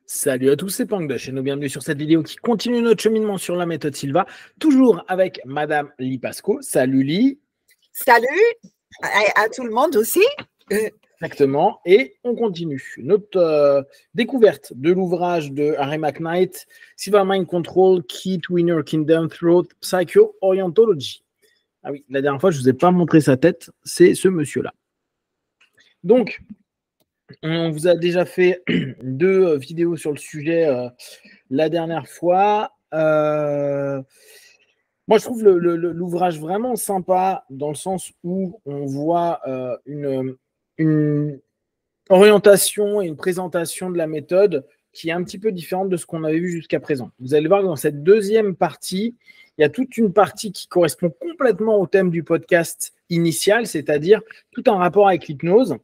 Salut à tous, c'est Pangdosh et bienvenue sur cette vidéo qui continue notre cheminement sur la méthode Silva, toujours avec Madame Li Pasco. Salut Li. Salut à tout le monde aussi. Exactement, et on continue. Notre découverte de l'ouvrage de Harry McKnight, Silva Mind Control, Key to Inner Kingdom Through Psycho-Orientology. Ah oui, la dernière fois, je ne vous ai pas montré sa tête, c'est ce monsieur-là. Donc, on vous a déjà fait 2 vidéos sur le sujet la dernière fois. Moi, je trouve l'ouvrage vraiment sympa dans le sens où on voit une orientation et une présentation de la méthode qui est un petit peu différente de ce qu'on avait vu jusqu'à présent. Vous allez voir que dans cette deuxième partie, il y a toute une partie qui correspond complètement au thème du podcast initial, c'est-à-dire tout un rapport avec l'hypnose.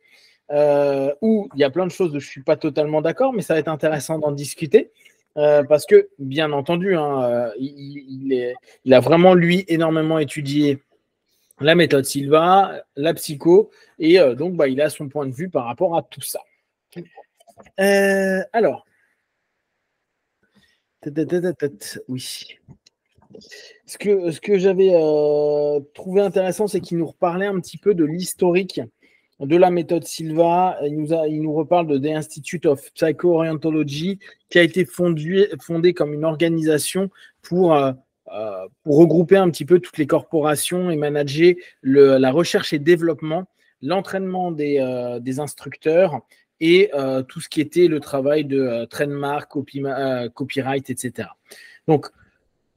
Où il y a plein de choses où je ne suis pas totalement d'accord, mais ça va être intéressant d'en discuter. Parce que, bien entendu, il a vraiment, lui, énormément étudié la méthode Silva, la psycho, et donc il a son point de vue par rapport à tout ça. Alors, oui. Ce que j'avais trouvé intéressant, c'est qu'il nous reparlait un petit peu de l'historique de la méthode Silva. Il nous reparle de The Institute of Psycho-Orientology, qui a été fondée comme une organisation pour regrouper un petit peu toutes les corporations et manager la recherche et développement, l'entraînement des instructeurs et tout ce qui était le travail de trademark, copyright, etc. Donc,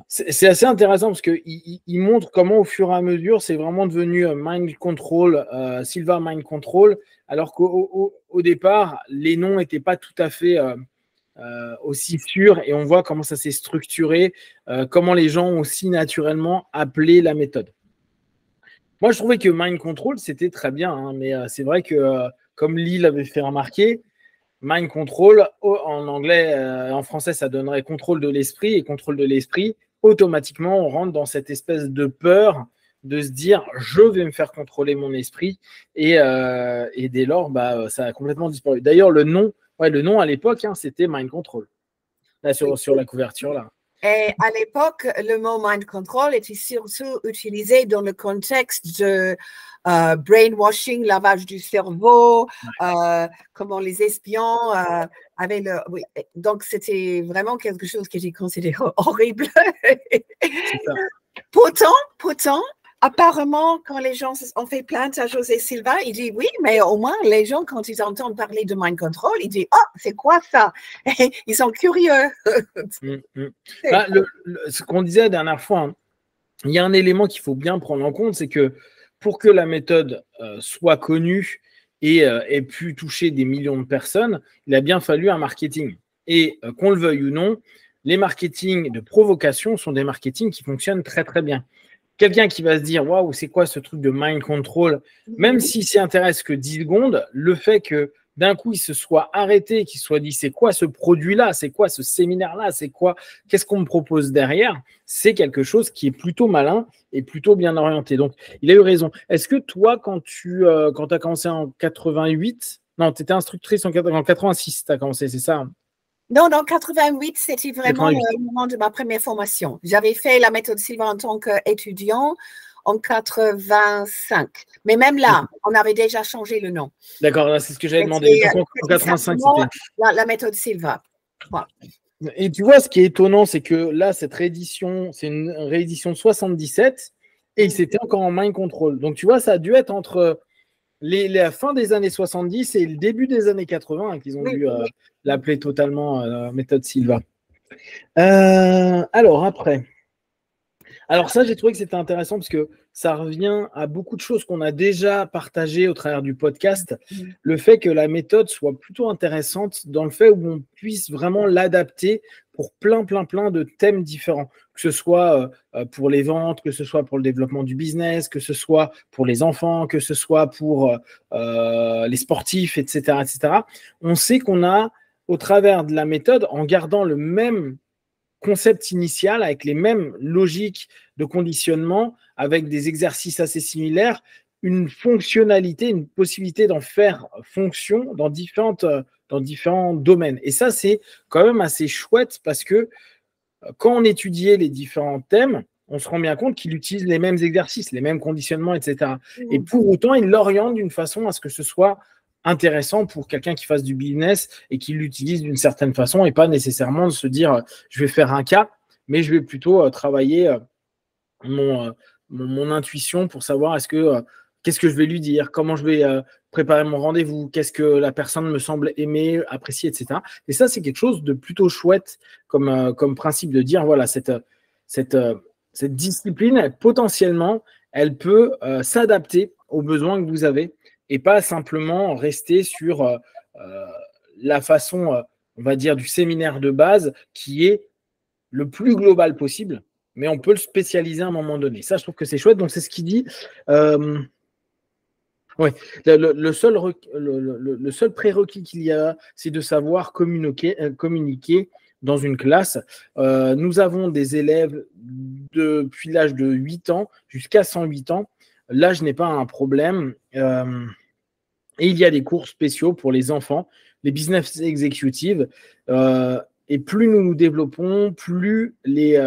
c'est assez intéressant parce qu'il montre comment au fur et à mesure c'est vraiment devenu Mind Control, Silva Mind Control, alors qu'au départ les noms n'étaient pas tout à fait aussi sûrs, et on voit comment ça s'est structuré, comment les gens ont aussi naturellement appelé la méthode. Moi je trouvais que Mind Control c'était très bien, hein, mais c'est vrai que comme Lee l'avait fait remarquer, Mind Control en anglais, en français ça donnerait contrôle de l'esprit, et contrôle de l'esprit, automatiquement, on rentre dans cette espèce de peur de se dire je vais me faire contrôler mon esprit, et dès lors, ça a complètement disparu. D'ailleurs, le nom à l'époque, hein, c'était Mind Control. Là, sur la couverture, là. Et à l'époque, le mot mind control était surtout utilisé dans le contexte de brainwashing, lavage du cerveau, comment les espions avaient le... Oui. Donc, c'était vraiment quelque chose qui était considéré horrible. Pourtant, apparemment, quand les gens ont fait plainte à José Silva, il dit oui, mais au moins, les gens, quand ils entendent parler de mind control, ils disent « Oh, c'est quoi ça ?» Ils sont curieux. Ce qu'on disait la dernière fois, hein, il y a un élément qu'il faut bien prendre en compte, c'est que pour que la méthode soit connue et ait pu toucher des millions de personnes, il a bien fallu un marketing. Et qu'on le veuille ou non, les marketings de provocation sont des marketings qui fonctionnent très très bien. Quelqu'un qui va se dire waouh, c'est quoi ce truc de mind control, même s'il s'y intéresse que 10 secondes, le fait que d'un coup il se soit arrêté, qu'il soit dit c'est quoi ce produit-là, c'est quoi ce séminaire-là, c'est quoi, qu'est-ce qu'on me propose derrière, c'est quelque chose qui est plutôt malin et plutôt bien orienté. Donc il a eu raison. Est-ce que toi, quand tu as commencé en 88, non, tu étais instructrice en 86, tu as commencé, c'est ça? Non, 88, c'était vraiment 88. Le moment de ma première formation. J'avais fait la méthode Silva en tant qu'étudiant en 85. Mais même là, on avait déjà changé le nom. D'accord, c'est ce que j'avais demandé. Donc, en 85, c'était la méthode Silva. Voilà. Et tu vois, ce qui est étonnant, c'est que là, cette réédition, c'est une réédition de 77, et c'était encore en mind control. Donc, tu vois, ça a dû être entre la fin des années 70 et le début des années 80 qu'ils ont dû l'appeler totalement méthode Silva. Alors après, ça j'ai trouvé que c'était intéressant parce que ça revient à beaucoup de choses qu'on a déjà partagées au travers du podcast, le fait que la méthode soit plutôt intéressante dans le fait où on puisse vraiment l'adapter pour plein de thèmes différents, que ce soit pour les ventes, que ce soit pour le développement du business, que ce soit pour les enfants, que ce soit pour les sportifs, etc., etc. On sait qu'on a, au travers de la méthode, en gardant le même concept initial, avec les mêmes logiques de conditionnement, avec des exercices assez similaires, une fonctionnalité, une possibilité d'en faire fonction dans différentes dans différents domaines. Et ça, c'est quand même assez chouette parce que quand on étudiait les différents thèmes, on se rend bien compte qu'il utilise les mêmes exercices, les mêmes conditionnements, etc. Et pour autant, il l'oriente d'une façon à ce que ce soit intéressant pour quelqu'un qui fasse du business et qui l'utilise d'une certaine façon et pas nécessairement de se dire je vais faire un cas, mais je vais plutôt travailler mon intuition pour savoir qu'est-ce que je vais lui dire, comment je vais préparer mon rendez-vous, qu'est-ce que la personne me semble aimer, apprécier, etc. Et ça, c'est quelque chose de plutôt chouette comme principe de dire, voilà, cette discipline, potentiellement, elle peut s'adapter aux besoins que vous avez et pas simplement rester sur la façon, on va dire, du séminaire de base qui est le plus global possible, mais on peut le spécialiser à un moment donné. Ça, je trouve que c'est chouette. Donc, c'est ce qu'il dit. Ouais. Le seul prérequis qu'il y a, c'est de savoir communiquer dans une classe. Nous avons des élèves depuis l'âge de 8 ans jusqu'à 108 ans. L'âge n'est pas un problème. Et il y a des cours spéciaux pour les enfants, les business executives. Et plus nous nous développons, plus les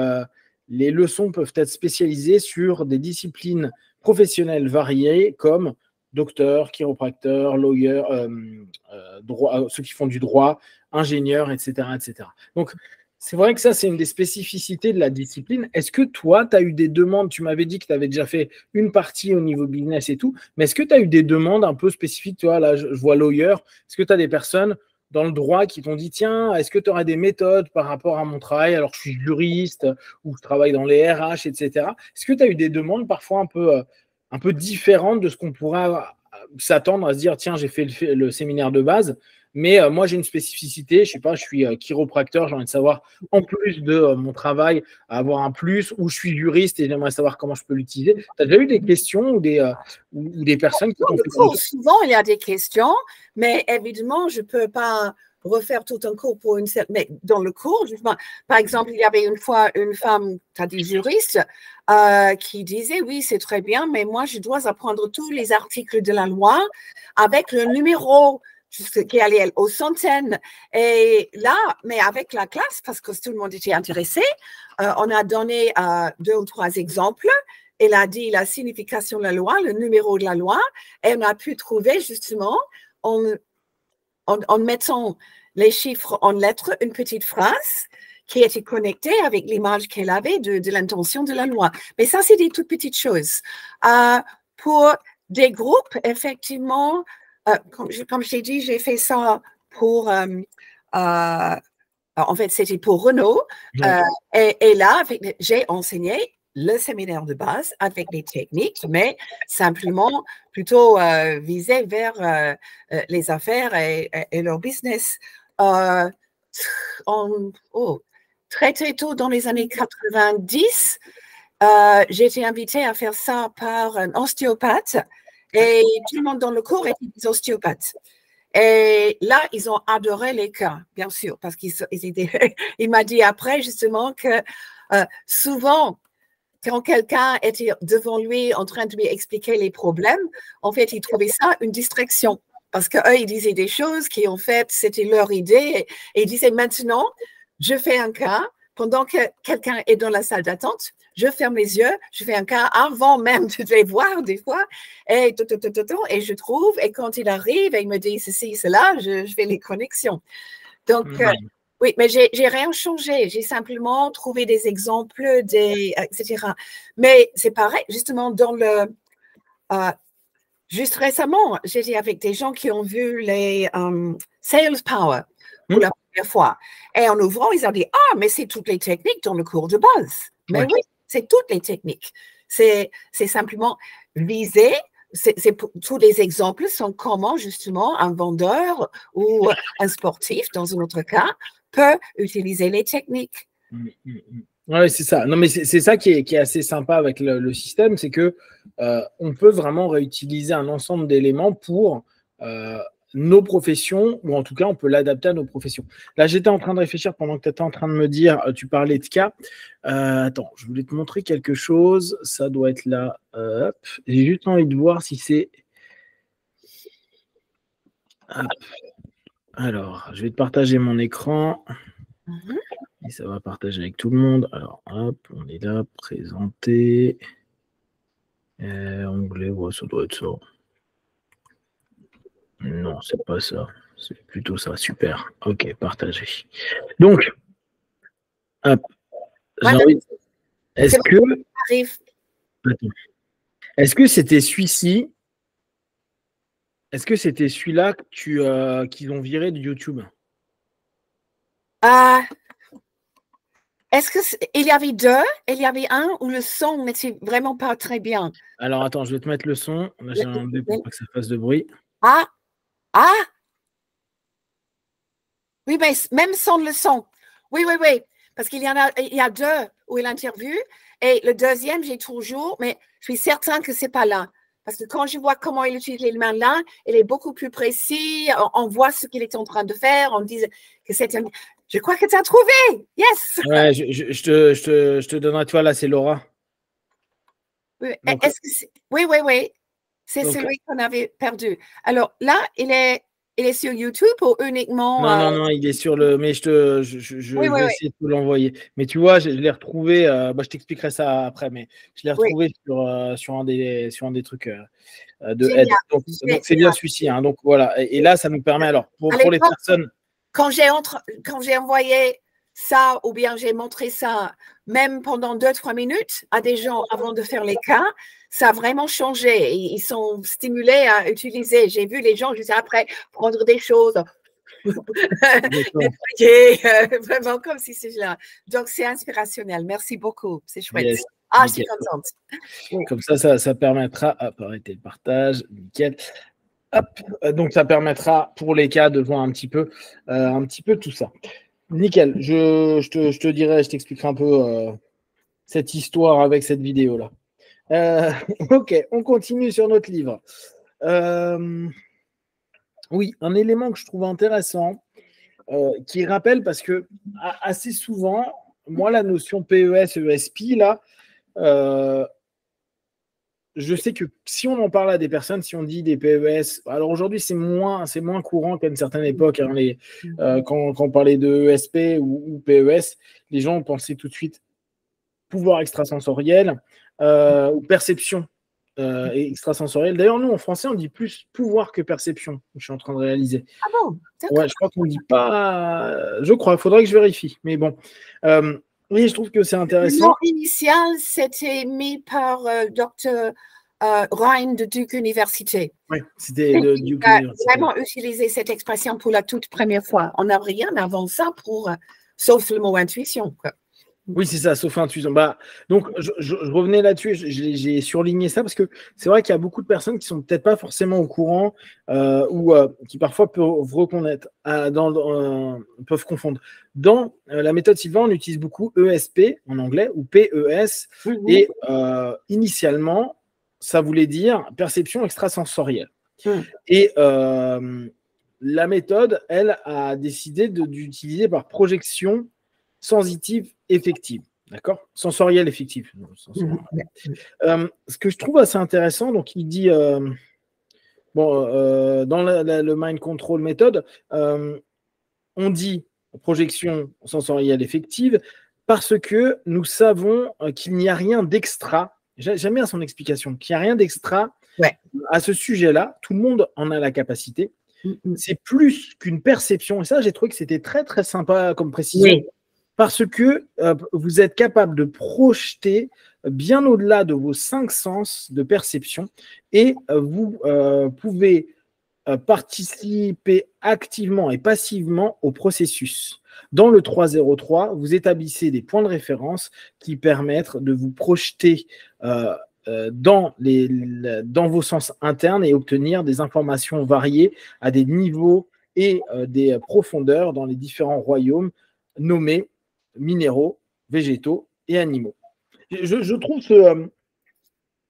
leçons peuvent être spécialisées sur des disciplines professionnelles variées comme docteur, chiropracteur, lawyer, ceux qui font du droit, ingénieurs, etc., etc. Donc, c'est vrai que ça, c'est une des spécificités de la discipline. Est-ce que toi, tu as eu des demandes? Tu m'avais dit que tu avais déjà fait une partie au niveau business et tout, mais est-ce que tu as eu des demandes un peu spécifiques? Tu vois, là, je vois lawyer. Est-ce que tu as des personnes dans le droit qui t'ont dit, tiens, est-ce que tu aurais des méthodes par rapport à mon travail? Alors, je suis juriste ou je travaille dans les RH, etc. Est-ce que tu as eu des demandes parfois un peu différentes de ce qu'on pourrait s'attendre à se dire, tiens, j'ai fait le séminaire de base, mais moi, j'ai une spécificité, je sais pas, je suis chiropracteur, j'ai envie de savoir, en plus de mon travail, avoir un plus, ou je suis juriste et j'aimerais savoir comment je peux l'utiliser. Tu as déjà eu des questions ou des personnes qui t'ont fait cours, souvent, il y a des questions, mais évidemment, je ne peux pas refaire tout un cours pour une certaine... Mais dans le cours, justement, par exemple, il y avait une fois une femme, tu as dit juriste, qui disait, oui, c'est très bien, mais moi, je dois apprendre tous les articles de la loi avec le numéro qui allait aux centaines. Et là, mais avec la classe, parce que tout le monde était intéressé, on a donné 2 ou 3 exemples. Elle a dit la signification de la loi, le numéro de la loi, et on a pu trouver justement, en mettant les chiffres en lettres, une petite phrase qui était connectée avec l'image qu'elle avait de l'intention de la loi. Mais ça, c'est des toutes petites choses. Pour des groupes, effectivement, comme je t'ai dit, j'ai fait ça pour, en fait, c'était pour Renault. Et là, j'ai enseigné le séminaire de base avec les techniques, mais simplement plutôt visé vers les affaires et leur business. Très, très tôt dans les années 90, j'ai été invitée à faire ça par un ostéopathe. Et tout le monde dans le cours était des ostéopathes. Et là, ils ont adoré les cas, bien sûr, parce qu'il m'a dit après, justement, que souvent, quand quelqu'un était devant lui en train de lui expliquer les problèmes, en fait, il trouvait ça une distraction. Parce qu'eux, ils disaient des choses qui, en fait, c'était leur idée. Et ils disaient, maintenant, je fais un cas. Pendant que quelqu'un est dans la salle d'attente, je ferme les yeux, je fais un cas avant même de les voir des fois, et je trouve, et quand il arrive et il me dit ceci, cela, je fais les connexions. Donc, oui, mais j'ai rien changé, j'ai simplement trouvé des exemples, etc. Mais c'est pareil, justement, juste récemment, j'étais avec des gens qui ont vu les Sales Power pour la première fois. Et en ouvrant, ils ont dit, ah, mais c'est toutes les techniques dans le cours de base. Mais oui, c'est toutes les techniques. C'est simplement viser. Tous les exemples sont comment, justement, un vendeur ou un sportif, dans un autre cas, peut utiliser les techniques. Oui, c'est ça. Non, mais c'est ça qui est assez sympa avec le système, c'est que on peut vraiment réutiliser un ensemble d'éléments pour nos professions, ou en tout cas, on peut l'adapter à nos professions. Là, j'étais en train de réfléchir pendant que tu étais en train de me dire, tu parlais de cas. Attends, je voulais te montrer quelque chose. Ça doit être là. J'ai juste envie de voir si c'est... Alors, je vais te partager mon écran. Et ça va partager avec tout le monde. Alors, hop, on est là, présenter. Onglet, ouais, ça doit être ça. Non, c'est pas ça. C'est plutôt ça. Super. Ok, partagé. Donc, hop. Est-ce que. Attends. Est-ce que c'était celui-ci? Est-ce que c'était celui-là que qu'ils ont viré de YouTube? Est-ce qu'il y avait deux? Il y avait un où le son n'était vraiment pas très bien. Alors, attends, je vais te mettre le son. Là, j'ai un pour pas que ça fasse de bruit. Ah! Oui, mais même sans le son. Oui. Parce qu'il y a deux où il interviewe. Et le deuxième, j'ai toujours, mais je suis certain que c'est pas là. Parce que quand je vois comment il utilise les mains là, il est beaucoup plus précis. On voit ce qu'il est en train de faire. On dit que c'est un. Je crois que tu as trouvé. Yes. Ouais, je te donnerai, toi, là, c'est Laura. Oui. Est-ce que c'est. Oui. C'est celui qu'on avait perdu. Alors là, il est sur YouTube ou uniquement. Non, il est sur le. Mais je vais essayer de te l'envoyer. Mais tu vois, je l'ai retrouvé. Je t'expliquerai ça après, mais je l'ai retrouvé sur un des trucs de aide. Donc, c'est bien celui-ci. Hein, donc voilà. Et là, ça nous permet alors pour les personnes. Quand j'ai envoyé ça, ou bien j'ai montré ça, même pendant 2-3 minutes à des gens avant de faire les cas, ça a vraiment changé. Ils sont stimulés à utiliser. J'ai vu les gens juste après prendre des choses, nettoyer, vraiment comme si c'est là. Donc, c'est inspirationnel. Merci beaucoup. C'est chouette. Yes. Je suis contente. Comme ça permettra. Hop, arrêtez le partage. Nickel. Hop, donc, ça permettra pour les cas de voir un petit peu tout ça. Nickel. Je te dirai, je t'expliquerai un peu cette histoire avec cette vidéo-là. Ok, on continue sur notre livre. Oui, un élément que je trouve intéressant, qui rappelle, parce que assez souvent, moi, la notion PES, ESP, là, je sais que si on en parle à des personnes, si on dit des PES, alors aujourd'hui, c'est moins courant qu'à une certaine époque. Hein, quand on parlait de ESP ou PES, les gens pensaient tout de suite pouvoir extrasensoriel ou perception extrasensorielle. D'ailleurs, nous, en français, on dit plus pouvoir que perception. Je suis en train de réaliser. Ah bon? Ouais, je crois qu'on ne dit pas. Je crois, il faudrait que je vérifie. Mais bon. Oui, je trouve que c'est intéressant. Le nom initial, c'était mis par Dr. Ryan de Duke Université. Oui, c'était de Duke University. Vraiment utilisé cette expression pour la toute première fois. On n'a rien avant ça sauf le mot intuition. Quoi. Oui, c'est ça, sauf intuition. Donc, je revenais là-dessus, j'ai surligné ça parce que c'est vrai qu'il y a beaucoup de personnes qui ne sont peut-être pas forcément au courant ou qui parfois peuvent reconnaître, peuvent confondre. Dans la méthode Sylvain, on utilise beaucoup ESP en anglais ou PES et initialement, ça voulait dire perception extrasensorielle. Et la méthode, elle, a décidé d'utiliser par projection sensitive effective, d'accord? Sensorielle effective. Ce que je trouve assez intéressant, donc il dit, dans le mind control méthode, on dit projection sensorielle effective parce que nous savons qu'il n'y a rien d'extra. J'aime bien son explication, qu'il n'y a rien d'extra à ce sujet-là. Tout le monde en a la capacité. C'est plus qu'une perception. Et ça, j'ai trouvé que c'était très, très sympa comme précision. Oui. Parce que vous êtes capable de projeter bien au-delà de vos 5 sens de perception et vous pouvez participer activement et passivement au processus. Dans le 303, vous établissez des points de référence qui permettent de vous projeter dans vos sens internes et obtenir des informations variées à des niveaux et des profondeurs dans les différents royaumes nommés minéraux, végétaux et animaux. Je trouve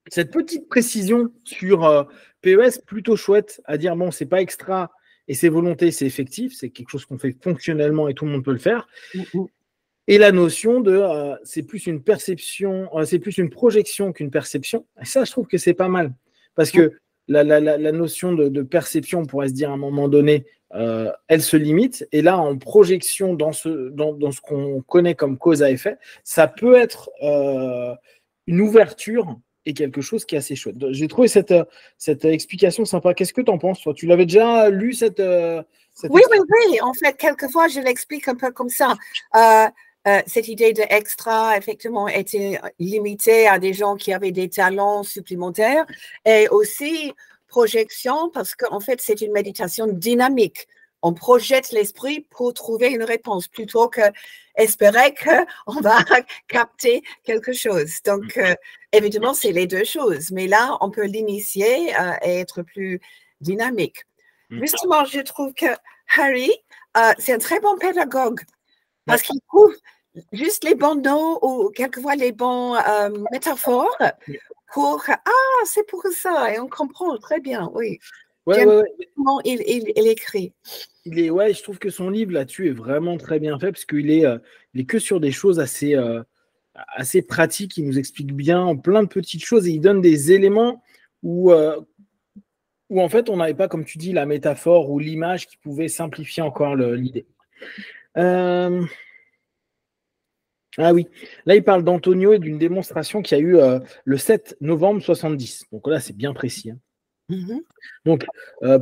cette petite précision sur PES plutôt chouette à dire, bon, c'est pas extra et c'est volonté, c'est effectif, c'est quelque chose qu'on fait fonctionnellement et tout le monde peut le faire. Et la notion de c'est plus une perception, c'est plus une projection qu'une perception. Et ça, je trouve que c'est pas mal. Parce que la notion de perception, on pourrait se dire à un moment donné, elle se limite. Et là, en projection dans ce qu'on connaît comme cause à effet, ça peut être une ouverture et quelque chose qui est assez chouette. J'ai trouvé cette explication sympa. Qu'est-ce que tu en penses, toi? Tu l'avais déjà lu cette Oui. En fait, quelquefois, je l'explique un peu comme ça. Cette idée d'extra, effectivement, était limitée à des gens qui avaient des talents supplémentaires et aussi projection, parce qu'en fait, c'est une méditation dynamique. On projette l'esprit pour trouver une réponse plutôt que espérer qu'on va capter quelque chose. Donc, évidemment, c'est les deux choses. Mais là, on peut l'initier et être plus dynamique. Justement, je trouve que Harry, c'est un très bon pédagogue parce qu'il trouve juste les bons noms ou quelquefois les bons métaphores pour c'est pour ça et on comprend très bien, oui. Comment il écrit. Je trouve que son livre là-dessus est vraiment très bien fait parce qu'il est que sur des choses assez pratiques. Il nous explique bien plein de petites choses et il donne des éléments où en fait on n'avait pas, comme tu dis, la métaphore ou l'image qui pouvait simplifier encore l'idée. Ah oui, là il parle d'Antonio et d'une démonstration qu'il y a eu le 7 novembre 70. Donc là c'est bien précis. Donc,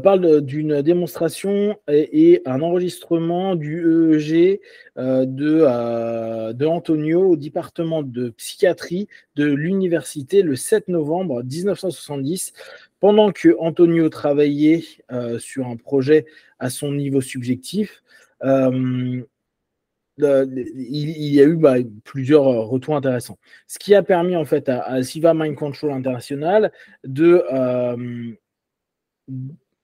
parle d'une démonstration et un enregistrement du EEG de Antonio au département de psychiatrie de l'université le 7 novembre 1970, pendant que Antonio travaillait sur un projet à son niveau subjectif. Il y a eu plusieurs retours intéressants. Ce qui a permis en fait à Siva Mind Control International de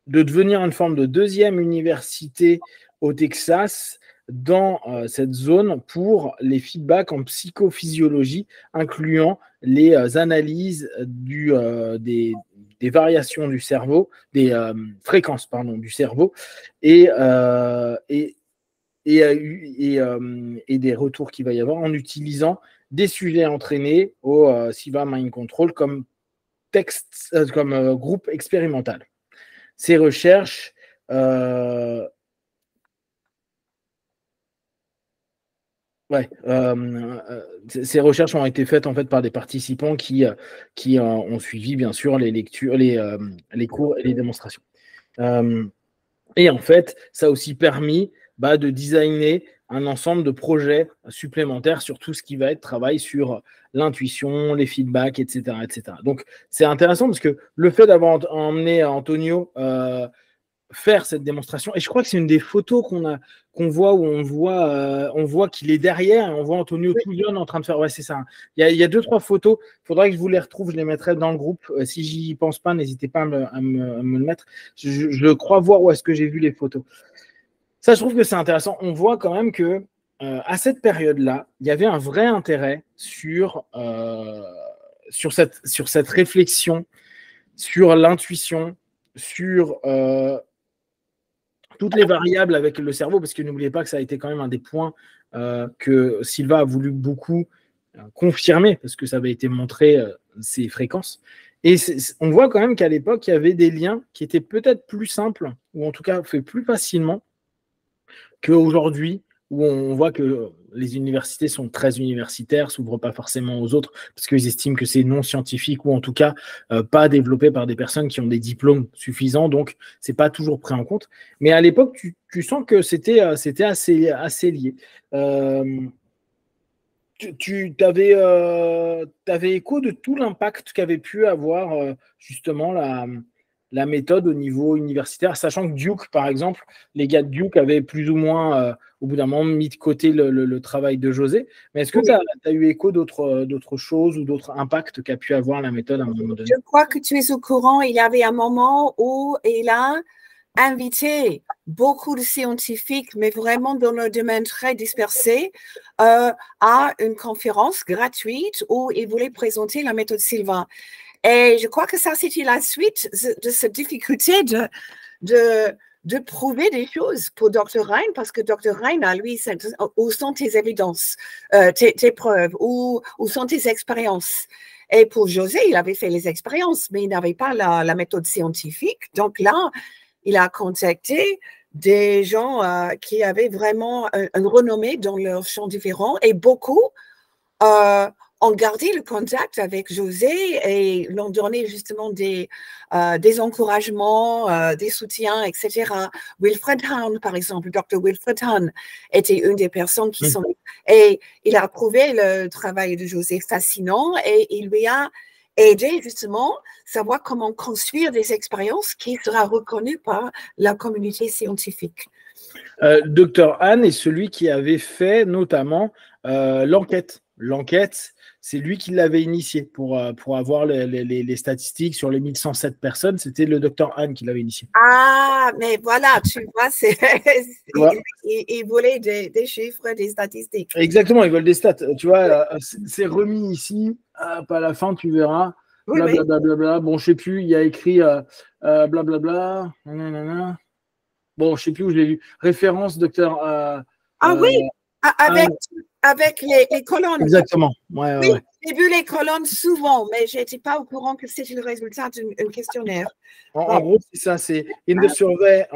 devenir une forme de deuxième université au Texas dans cette zone pour les feedbacks en psychophysiologie, incluant les analyses des variations du cerveau, des fréquences du cerveau, et des retours qu'il va y avoir en utilisant des sujets entraînés au Siva Mind Control comme groupe expérimental. Ces recherches ces recherches ont été faites en fait par des participants qui ont suivi bien sûr les lectures, les cours et les démonstrations. Et en fait, ça a aussi permis de designer un ensemble de projets supplémentaires sur tout ce qui va être travail sur l'intuition, les feedbacks, etc., etc. Donc, c'est intéressant parce que le fait d'avoir emmené Antonio faire cette démonstration, et je crois que c'est une des photos qu'on voit où on voit qu'il est derrière et on voit Antonio tout jeune en train de faire. Ouais, c'est ça. Il y a 2-3 photos. Il faudra que je vous les retrouve. Je les mettrai dans le groupe. Si j'y pense pas, n'hésitez pas à me le mettre. Je crois voir où est-ce que j'ai vu les photos. Ça, je trouve que c'est intéressant. On voit quand même que à cette période-là, il y avait un vrai intérêt sur cette réflexion, sur l'intuition, sur toutes les variables avec le cerveau, parce que n'oubliez pas que ça a été quand même un des points que Silva a voulu beaucoup confirmer, parce que ça avait été montré, ces fréquences. Et on voit quand même qu'à l'époque, il y avait des liens qui étaient peut-être plus simples, ou en tout cas faits plus facilement qu'aujourd'hui, où on voit que les universités sont très universitaires, s'ouvrent pas forcément aux autres, parce qu'ils estiment que c'est non scientifique, ou en tout cas pas développé par des personnes qui ont des diplômes suffisants, donc c'est pas toujours pris en compte. Mais à l'époque, tu sens que c'était assez lié. Tu avais écho de tout l'impact qu'avait pu avoir justement la méthode au niveau universitaire, sachant que Duke, par exemple, les gars de Duke avaient plus ou moins, au bout d'un moment, mis de côté le travail de José. Mais est-ce que tu as eu écho d'autres choses ou d'autres impacts qu'a pu avoir la méthode à un moment donné? Je crois que tu es au courant, il y avait un moment où il a invité beaucoup de scientifiques, mais vraiment dans le domaine très dispersé, à une conférence gratuite où il voulait présenter la méthode Silva. Et je crois que ça, c'était la suite de cette difficulté de prouver des choses pour Dr. Rein, parce que Dr. Rein, à lui, où sont tes évidences, tes preuves, où sont tes expériences? Et pour José, il avait fait les expériences, mais il n'avait pas la méthode scientifique. Donc là, il a contacté des gens qui avaient vraiment une renommée dans leur champ différent et beaucoup ont gardé le contact avec José et l'ont donné justement des encouragements, des soutiens, etc. Wilfred Hahn, par exemple, Dr. Wilfred Hahn était une des personnes qui sont... Et il a trouvé le travail de José fascinant et il lui a aidé justement à savoir comment construire des expériences qui sera reconnues par la communauté scientifique. Dr. Hahn est celui qui avait fait notamment l'enquête. L'enquête, c'est lui qui l'avait initié pour avoir les statistiques sur les 1107 personnes. C'était le Dr. Hahn qui l'avait initié. Ah, mais voilà, tu vois, ils voulaient des chiffres, des statistiques. Exactement, ils veulent des stats. Tu vois, c'est remis ici. À la fin, tu verras. Blablabla. Bla, bla, bla. Bon, je ne sais plus, il y a écrit blablabla. Bon, je ne sais plus où je l'ai lu. Référence, docteur. Oui, avec les colonnes. Exactement. Ouais, oui, ouais. j'ai vu les colonnes souvent, mais je n'étais pas au courant que c'était le résultat d'un questionnaire. En gros, c'est ça, c'est in the survey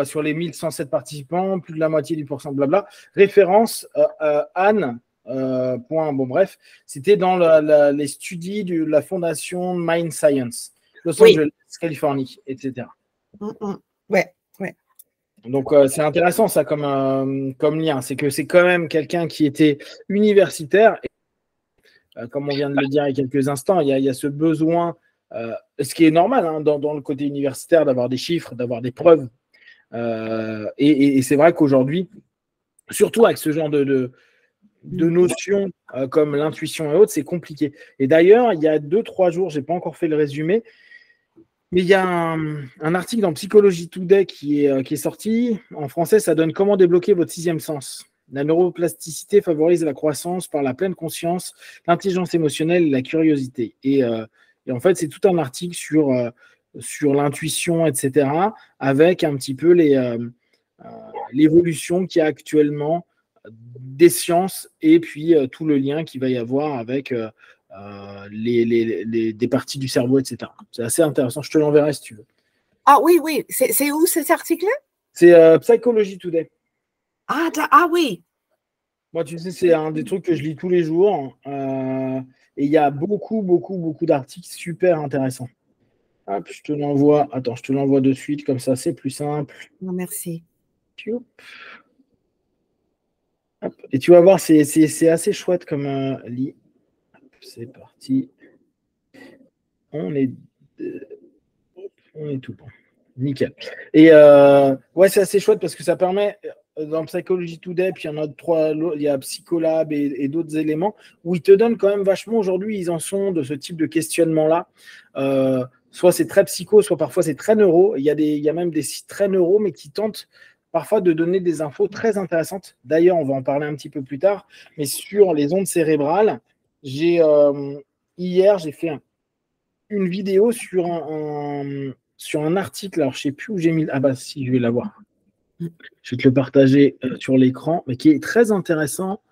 sur les 1107 participants, plus de la moitié du pourcent, blabla. Référence Anne. Bon, bref, c'était dans les studies de la fondation Mind Science, Los Angeles, Californie, etc. Ouais. Donc, c'est intéressant ça comme lien. C'est que c'est quand même quelqu'un qui était universitaire. Et, comme on vient de le dire il y a quelques instants, il y a ce besoin, ce qui est normal hein, dans le côté universitaire, d'avoir des chiffres, d'avoir des preuves. Et c'est vrai qu'aujourd'hui, surtout avec ce genre de notions comme l'intuition et autres, c'est compliqué. Et d'ailleurs, il y a 2-3 jours, je n'ai pas encore fait le résumé, mais il y a un article dans Psychology Today qui est sorti. En français, ça donne comment débloquer votre sixième sens. La neuroplasticité favorise la croissance par la pleine conscience, l'intelligence émotionnelle et la curiosité. Et en fait, c'est tout un article sur l'intuition, etc., avec un petit peu l'évolution qu'il y a actuellement des sciences et puis tout le lien qu'il va y avoir avec des parties du cerveau, etc. C'est assez intéressant. Je te l'enverrai si tu veux. Ah oui. C'est où cet article-là? C'est Psychology Today. Oui. Moi, tu sais, c'est un des trucs que je lis tous les jours. Et il y a beaucoup d'articles super intéressants. Hop, je te l'envoie. Attends, je te l'envoie de suite, comme ça, c'est plus simple. Non, merci. Hop. Et tu vas voir, c'est assez chouette comme lit. C'est parti. On est tout bon. Nickel. Et ouais, c'est assez chouette parce que ça permet, dans Psychology Today, puis il y a Psycholab et d'autres éléments où ils te donnent quand même vachement, aujourd'hui, ils en sont de ce type de questionnement-là. Soit c'est très psycho, soit parfois c'est très neuro. Il y a même des sites très neuro, mais qui tentent parfois de donner des infos très intéressantes. D'ailleurs, on va en parler un petit peu plus tard, mais sur les ondes cérébrales, hier, j'ai fait une vidéo sur un article, alors je ne sais plus où j'ai mis. Ah bah si, je vais l'avoir. Je vais te le partager sur l'écran, mais qui est très intéressant.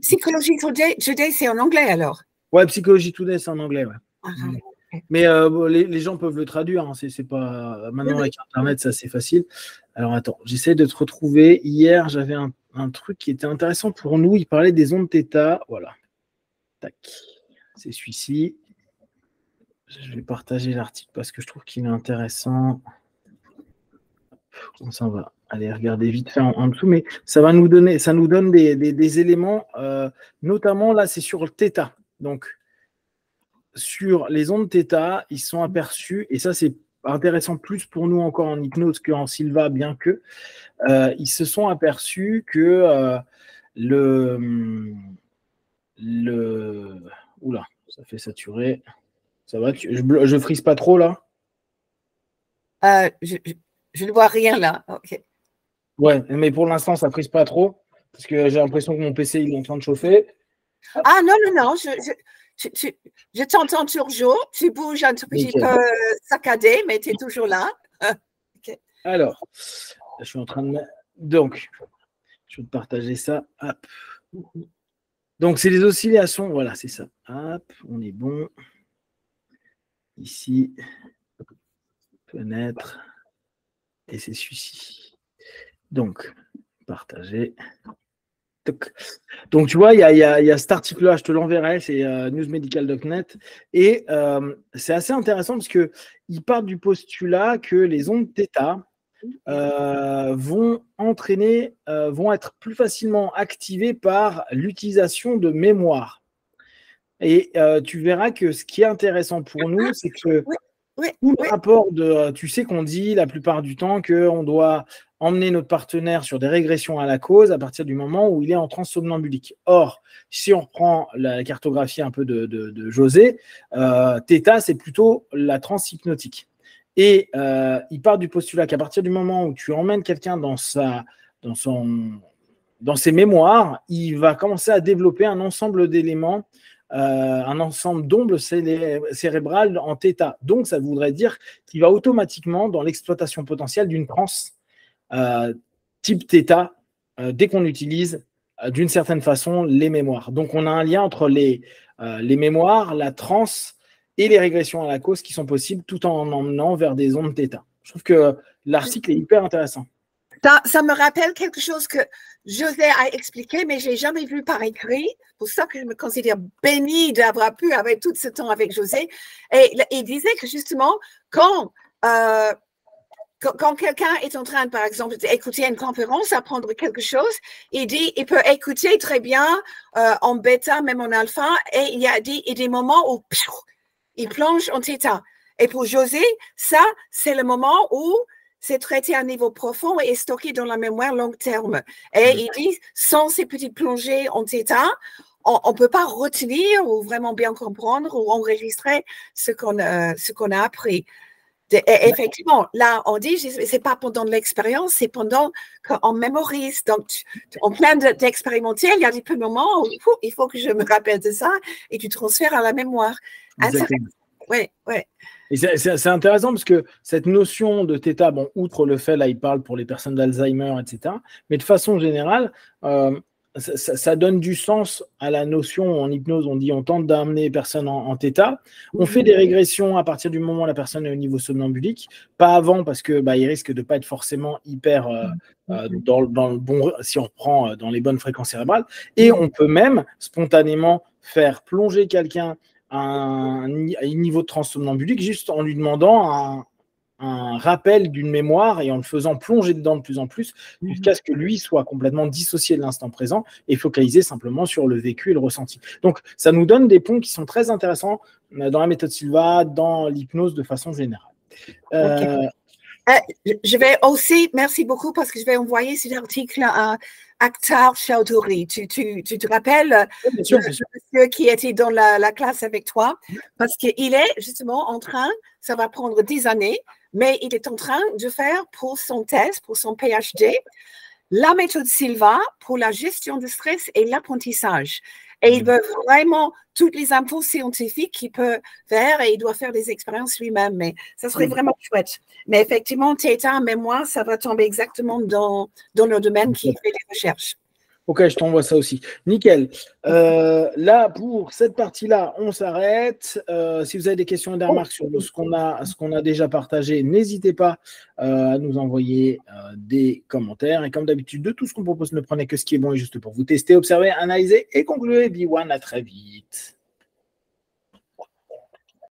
Psychology Today, c'est en anglais alors? Ouais, Psychology Today, c'est en anglais, ouais. Mais les gens peuvent le traduire, hein, c'est pas... Maintenant, avec Internet, c'est assez facile. Alors, attends, j'essaie de te retrouver. Hier, j'avais un truc qui était intéressant pour nous. Il parlait des ondes θ. Voilà. Tac. C'est celui-ci. Je vais partager l'article parce que je trouve qu'il est intéressant. On va aller regarder vite fait en dessous, mais ça nous donne des éléments, notamment là, c'est sur le θ. Donc, sur les ondes θ, ils sont aperçus, et ça, c'est intéressant plus pour nous encore en hypnose qu'en Silva, bien que, ils se sont aperçus que Oula, ça fait saturer. Ça va, je frise pas trop là? Je ne vois rien là. Ok. Ouais, mais pour l'instant, ça frise pas trop, parce que j'ai l'impression que mon PC il est en train de chauffer. Ah non, je t'entends toujours. Tu bouges un tout petit peu saccadé, mais tu es toujours là. Okay. Alors, je suis en train de mettre. Donc, je vais te partager ça. Hop. Donc, c'est les oscillations. Voilà, c'est ça. Hop, on est bon. Ici, fenêtre. Et c'est celui-ci. Donc, partager. Donc, tu vois, il y a cet article-là, je te l'enverrai, c'est newsmedical.net. Et c'est assez intéressant parce qu'il part du postulat que les ondes θ vont être plus facilement activées par l'utilisation de mémoire. Et tu verras que ce qui est intéressant pour nous, c'est que tout le rapport tu sais qu'on dit la plupart du temps qu'on doit emmener notre partenaire sur des régressions à la cause à partir du moment où il est en transe somnambulique. Or, si on reprend la cartographie un peu de José, θ, c'est plutôt la transe hypnotique. Et il part du postulat qu'à partir du moment où tu emmènes quelqu'un dans ses mémoires, il va commencer à développer un ensemble d'éléments, un ensemble d'ondes cérébrales en θ. Donc, ça voudrait dire qu'il va automatiquement dans l'exploitation potentielle d'une transe type θ dès qu'on utilise d'une certaine façon les mémoires. Donc, on a un lien entre les mémoires, la transe et les régressions à la cause qui sont possibles tout en emmenant vers des ondes θ. Je trouve que l'article est hyper intéressant. Ça me rappelle quelque chose que José a expliqué, mais je n'ai jamais vu par écrit. C'est pour ça que je me considère bénie d'avoir pu avoir tout ce temps avec José. Et il disait que justement, quand quelqu'un est en train, par exemple, d'écouter une conférence, apprendre quelque chose, il peut écouter très bien en bêta, même en alpha, et il y a des moments où il plonge en θ. Et pour José, ça, c'est le moment où c'est traité à un niveau profond et stocké dans la mémoire long terme. Et il dit, sans ces petites plongées en θ, on ne peut pas retenir ou vraiment bien comprendre ou enregistrer ce qu'on a appris. Et effectivement, là, on dit, c'est pas pendant l'expérience, c'est pendant qu'on mémorise. Donc, en plein d'expérimenter, il y a des moments où il faut que je me rappelle de ça et tu transfères à la mémoire. Oui. Et c'est intéressant parce que cette notion de θ, bon, outre le fait, là, il parle pour les personnes d'Alzheimer, etc., mais de façon générale, ça donne du sens à la notion en hypnose. On dit on tente d'amener les personnes en θ. On fait des régressions à partir du moment où la personne est au niveau somnambulique, pas avant parce que il risque de ne pas être forcément hyper dans le bon, si on reprend dans les bonnes fréquences cérébrales. Et on peut même spontanément faire plonger quelqu'un à un niveau de transe somnambulique juste en lui demandant un rappel d'une mémoire et en le faisant plonger dedans de plus en plus jusqu'à ce que lui soit complètement dissocié de l'instant présent et focalisé simplement sur le vécu et le ressenti. Donc, ça nous donne des ponts qui sont très intéressants dans la méthode Silva, dans l'hypnose de façon générale. Je vais aussi, merci beaucoup parce que je vais envoyer cet article à Akhtar Chowdhury. Tu te rappelles bien sûr. monsieur qui était dans la classe avec toi? Parce qu'il est justement en train, ça va prendre 10 années, mais il est en train de faire pour son thèse, pour son PhD, la méthode Silva pour la gestion du stress et l'apprentissage. Et il veut vraiment toutes les infos scientifiques qu'il peut faire et il doit faire des expériences lui-même. Mais ça serait vraiment chouette. Mais effectivement, θ, mémoire, ça va tomber exactement dans le domaine qui fait des recherches. Ok, je t'envoie ça aussi. Nickel. Là, pour cette partie-là, on s'arrête. Si vous avez des questions et des remarques sur ce qu'on a déjà partagé, n'hésitez pas à nous envoyer des commentaires. Et comme d'habitude, de tout ce qu'on propose, ne prenez que ce qui est bon et juste pour vous tester, observer, analyser et conclure. B1, à très vite.